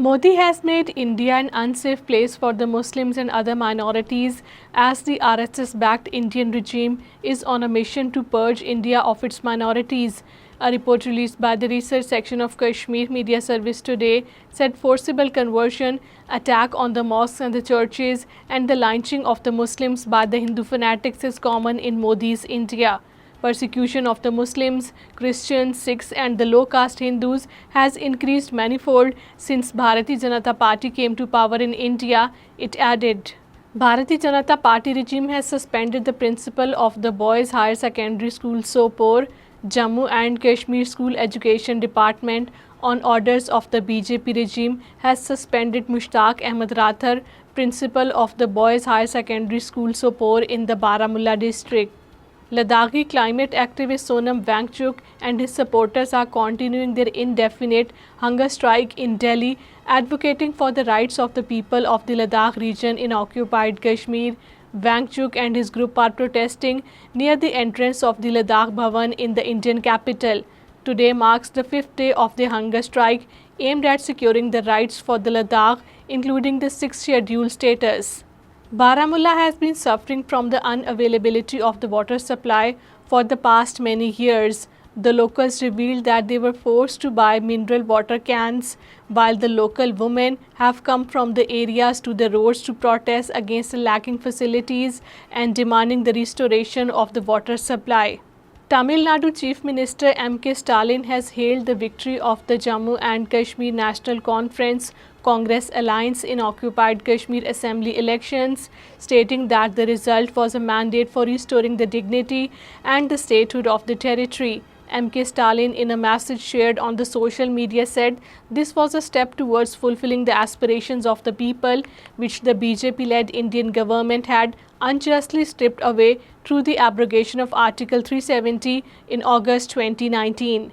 Modi has made India an unsafe place for the Muslims and other minorities as the RSS-backed Indian regime is on a mission to purge India of its minorities. A report released by the research section of Kashmir Media Service today said forcible conversion, attack on the mosques and the churches, and the lynching of the Muslims by the Hindu fanatics is common in Modi's India. Persecution of the Muslims, Christians, Sikhs and the low-caste Hindus has increased manifold since Bharatiya Janata Party came to power in India, it added. Bharatiya Janata Party regime has suspended the principal of the Boys Higher Secondary School Sopore, Jammu and Kashmir School Education Department on orders of the BJP regime has suspended Mushtaq Ahmed Rathar, principal of the Boys Higher Secondary School Sopore in the Baramulla district. Ladakhi climate activist Sonam Wangchuk and his supporters are continuing their indefinite hunger strike in Delhi, advocating for the rights of the people of the Ladakh region in occupied Kashmir. Wangchuk and his group are protesting near the entrance of the Ladakh Bhavan in the Indian capital. Today marks the 5th day of the hunger strike aimed at securing the rights for the Ladakh, including the 6th schedule status. Baramulla has been suffering from the unavailability of the water supply for the past many years. The locals revealed that they were forced to buy mineral water cans, while the local women have come from the areas to the roads to protest against the lacking facilities and demanding the restoration of the water supply. Tamil Nadu Chief Minister M.K. Stalin has hailed the victory of the Jammu and Kashmir National Conference Congress Alliance in occupied Kashmir Assembly elections, stating that the result was a mandate for restoring the dignity and the statehood of the territory. M.K. Stalin, in a message shared on the social media, said this was a step towards fulfilling the aspirations of the people, which the BJP-led Indian government had unjustly stripped away through the abrogation of Article 370 in August 2019.